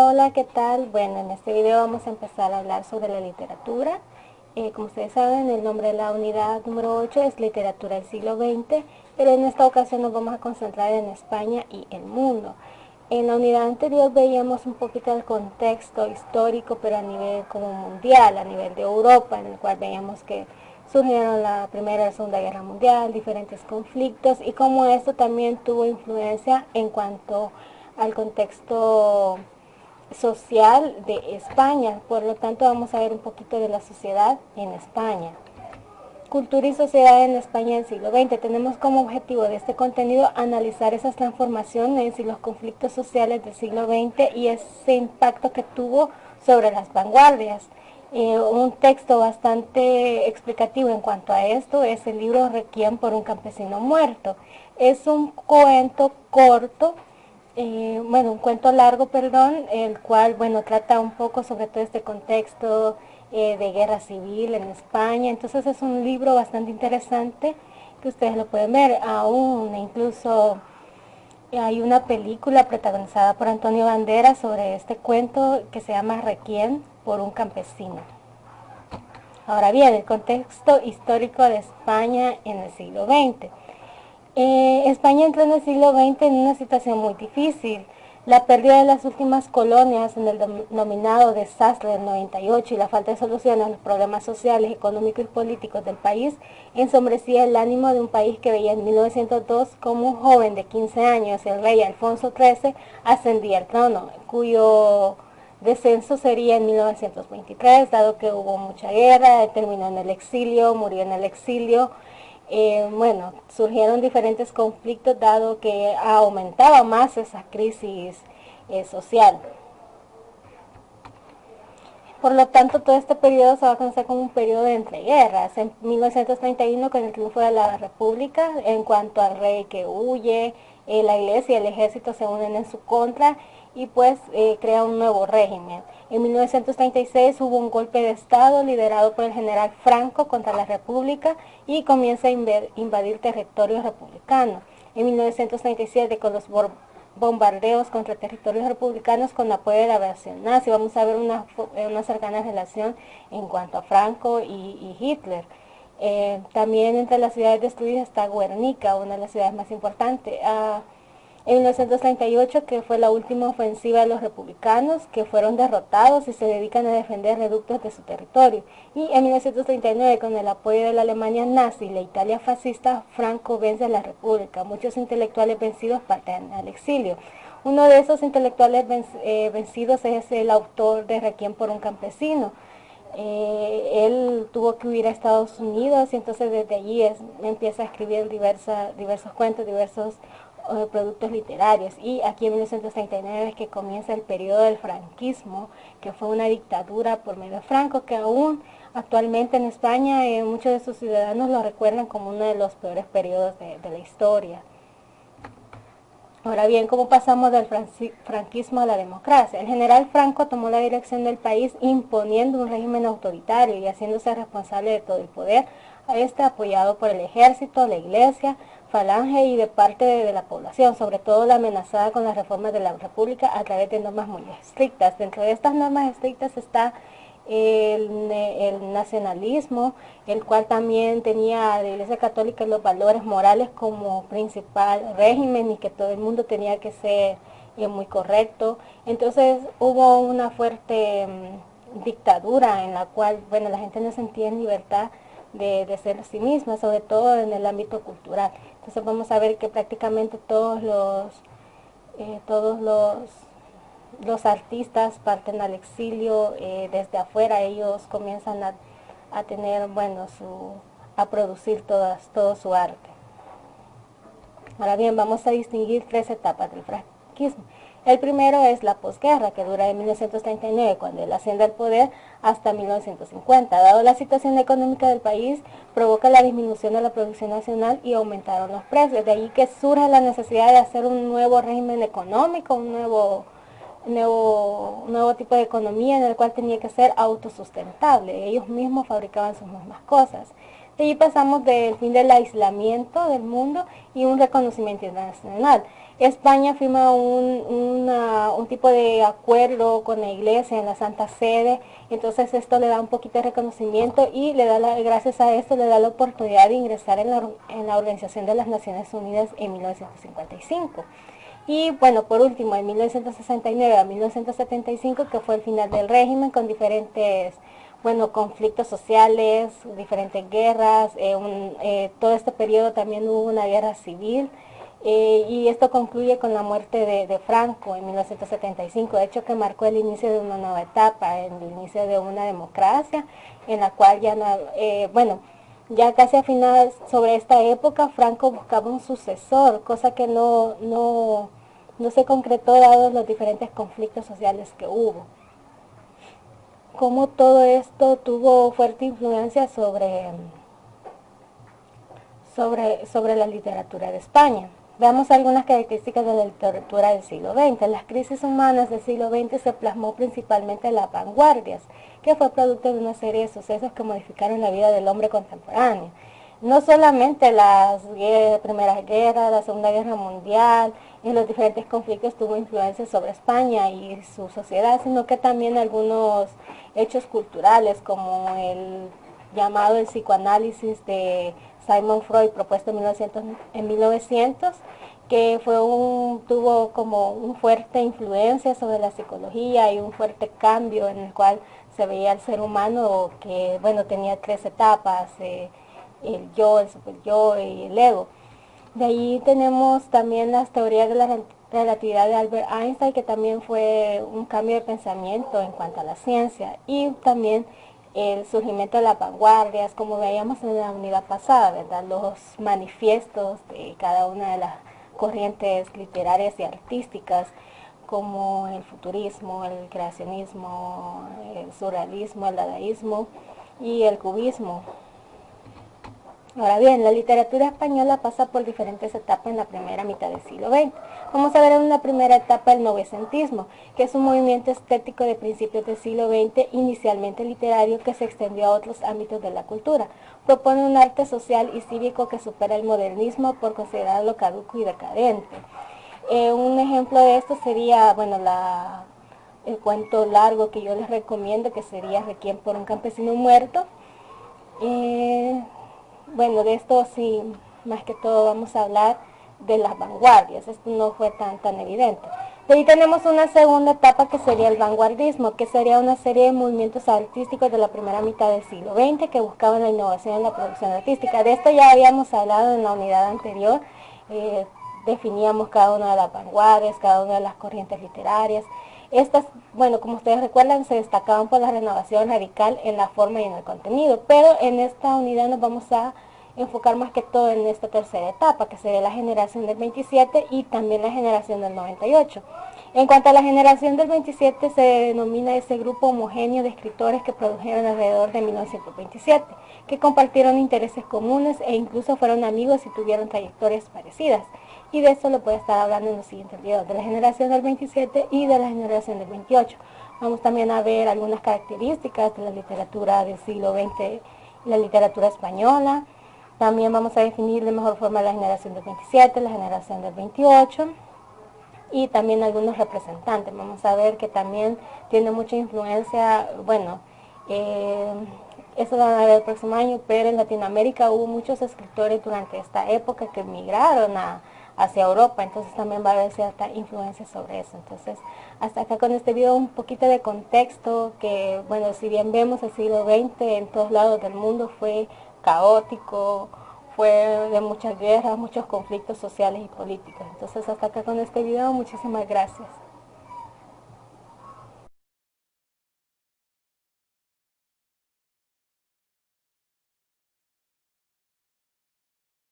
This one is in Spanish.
Hola, ¿qué tal? Bueno, en este video vamos a empezar a hablar sobre la literatura. Como ustedes saben, el nombre de la unidad número 8 es Literatura del siglo XX, pero en esta ocasión nos vamos a concentrar en España y el mundo. En la unidad anterior veíamos un poquito el contexto histórico, pero a nivel como mundial, a nivel de Europa, en el cual veíamos que surgieron la Primera y la Segunda Guerra Mundial, diferentes conflictos, y cómo esto también tuvo influencia en cuanto al contexto social de España. Por lo tanto, vamos a ver un poquito de la sociedad en España. Cultura y sociedad en España del siglo XX. Tenemos como objetivo de este contenido analizar esas transformaciones y los conflictos sociales del siglo XX y ese impacto que tuvo sobre las vanguardias. Un texto bastante explicativo en cuanto a esto es el libro Requiem por un campesino muerto. Es un cuento corto, un cuento largo, perdón, el cual, trata un poco sobre todo este contexto de guerra civil en España. Entonces es un libro bastante interesante que ustedes lo pueden ver. Aún incluso hay una película protagonizada por Antonio Banderas sobre este cuento que se llama Requiem por un campesino. Ahora bien, el contexto histórico de España en el siglo XX. España entró en el siglo XX en una situación muy difícil. La pérdida de las últimas colonias en el denominado desastre del 98 y la falta de soluciones a los problemas sociales, económicos y políticos del país ensombrecía el ánimo de un país que veía en 1902 como un joven de 15 años, el rey Alfonso XIII, ascendía al trono, cuyo descenso sería en 1923, dado que hubo mucha guerra, terminó en el exilio, murió en el exilio. Surgieron diferentes conflictos dado que aumentaba más esa crisis social. Por lo tanto, todo este periodo se va a conocer como un periodo de entreguerras. En 1931, con el triunfo de la República, en cuanto al rey que huye, la iglesia y el ejército se unen en su contra y crea un nuevo régimen. En 1936 hubo un golpe de estado liderado por el general Franco contra la República y comienza a invadir territorios republicanos. En 1937, con los bombardeos contra territorios republicanos con apoyo de la aviación nazi, vamos a ver una cercana relación en cuanto a Franco y Hitler. También entre las ciudades destruidas está Guernica, una de las ciudades más importantes. En 1938, que fue la última ofensiva de los republicanos, que fueron derrotados y se dedican a defender reductos de su territorio. Y en 1939, con el apoyo de la Alemania nazi y la Italia fascista, Franco vence a la República. Muchos intelectuales vencidos parten al exilio. Uno de esos intelectuales vencidos es el autor de Requiem por un campesino. Él tuvo que huir a Estados Unidos y entonces desde allí empieza a escribir diversos cuentos, diversos productos literarios. Y aquí en 1939 es que comienza el periodo del franquismo, que fue una dictadura por medio de Franco, que aún actualmente en España muchos de sus ciudadanos lo recuerdan como uno de los peores periodos de la historia. Ahora bien, ¿cómo pasamos del franquismo a la democracia? El general Franco tomó la dirección del país imponiendo un régimen autoritario y haciéndose responsable de todo el poder, apoyado por el ejército, la iglesia, falange y de parte de la población, sobre todo la amenazada con las reformas de la república a través de normas muy estrictas. Dentro de estas normas estrictas está el nacionalismo, el cual también tenía a la Iglesia Católica los valores morales como principal régimen y que todo el mundo tenía que ser muy correcto. Entonces hubo una fuerte dictadura en la cual la gente no sentía en libertad de ser sí misma, sobre todo en el ámbito cultural. Entonces vamos a ver que prácticamente todos los artistas parten al exilio, desde afuera ellos comienzan a tener, a producir todo su arte. Ahora bien, vamos a distinguir tres etapas del franquismo. El primero es la posguerra, que dura de 1939, cuando él asciende al poder, hasta 1950. Dado la situación económica del país, provoca la disminución de la producción nacional y aumentaron los precios. De ahí que surge la necesidad de hacer un nuevo régimen económico, un nuevo tipo de economía en el cual tenía que ser autosustentable. Ellos mismos fabricaban sus mismas cosas. De allí pasamos del fin del aislamiento del mundo y un reconocimiento internacional. España firma un tipo de acuerdo con la iglesia en la Santa Sede, entonces esto le da un poquito de reconocimiento y gracias a esto le da la oportunidad de ingresar en la Organización de las Naciones Unidas en 1955. Y bueno, por último, en 1969 a 1975, que fue el final del régimen con diferentes conflictos sociales, diferentes guerras, todo este periodo también hubo una guerra civil, y esto concluye con la muerte de Franco en 1975, de hecho que marcó el inicio de una nueva etapa, el inicio de una democracia en la cual ya no, ya casi a final sobre esta época Franco buscaba un sucesor, cosa que no se concretó dados los diferentes conflictos sociales que hubo. Como todo esto tuvo fuerte influencia sobre la literatura de España. Veamos algunas características de la literatura del siglo XX. Las crisis humanas del siglo XX se plasmó principalmente en las vanguardias, que fue producto de una serie de sucesos que modificaron la vida del hombre contemporáneo. No solamente las primeras guerras, la Segunda Guerra Mundial y los diferentes conflictos tuvo influencia sobre España y su sociedad, sino que también algunos hechos culturales como el llamado el psicoanálisis de Sigmund Freud, propuesto en 1900, que tuvo como una fuerte influencia sobre la psicología y un fuerte cambio en el cual se veía al ser humano que tenía tres etapas, el yo, el super yo y el ego. De ahí tenemos también las teorías de la relatividad de Albert Einstein, que también fue un cambio de pensamiento en cuanto a la ciencia, y también el surgimiento de las vanguardias, como veíamos en la unidad pasada, ¿verdad? Los manifiestos de cada una de las corrientes literarias y artísticas, como el futurismo, el creacionismo, el surrealismo, el dadaísmo y el cubismo. Ahora bien, la literatura española pasa por diferentes etapas en la primera mitad del siglo XX. Vamos a ver en una primera etapa el novecentismo, que es un movimiento estético de principios del siglo XX, inicialmente literario, que se extendió a otros ámbitos de la cultura. Propone un arte social y cívico que supera el modernismo por considerarlo caduco y decadente. Un ejemplo de esto sería, el cuento largo que yo les recomiendo, que sería Requiem por un campesino muerto. De esto sí, más que todo vamos a hablar de las vanguardias. Esto no fue tan evidente. De ahí tenemos una segunda etapa que sería el vanguardismo, que sería una serie de movimientos artísticos de la primera mitad del siglo XX que buscaban la innovación en la producción artística. De esto ya habíamos hablado en la unidad anterior. Definíamos cada una de las vanguardias, cada una de las corrientes literarias. Estas, como ustedes recuerdan, se destacaban por la renovación radical en la forma y en el contenido, pero en esta unidad nos vamos a enfocar más que todo en esta tercera etapa, que sería la generación del 27 y también la generación del 98. En cuanto a la generación del 27, se denomina ese grupo homogéneo de escritores que produjeron alrededor de 1927, que compartieron intereses comunes e incluso fueron amigos y tuvieron trayectorias parecidas. Y de eso lo puedo estar hablando en los siguientes videos, de la generación del 27 y de la generación del 28. Vamos también a ver algunas características de la literatura del siglo XX, la literatura española. También vamos a definir de mejor forma la generación del 27, la generación del 28 y también algunos representantes. Vamos a ver que también tiene mucha influencia, eso lo van a ver el próximo año, pero en Latinoamérica hubo muchos escritores durante esta época que migraron hacia Europa, entonces también va a haber cierta influencia sobre eso. Entonces, hasta acá con este video un poquito de contexto, que si bien vemos el siglo XX en todos lados del mundo fue caótico, fue de muchas guerras, muchos conflictos sociales y políticos. Entonces, hasta acá con este video, muchísimas gracias.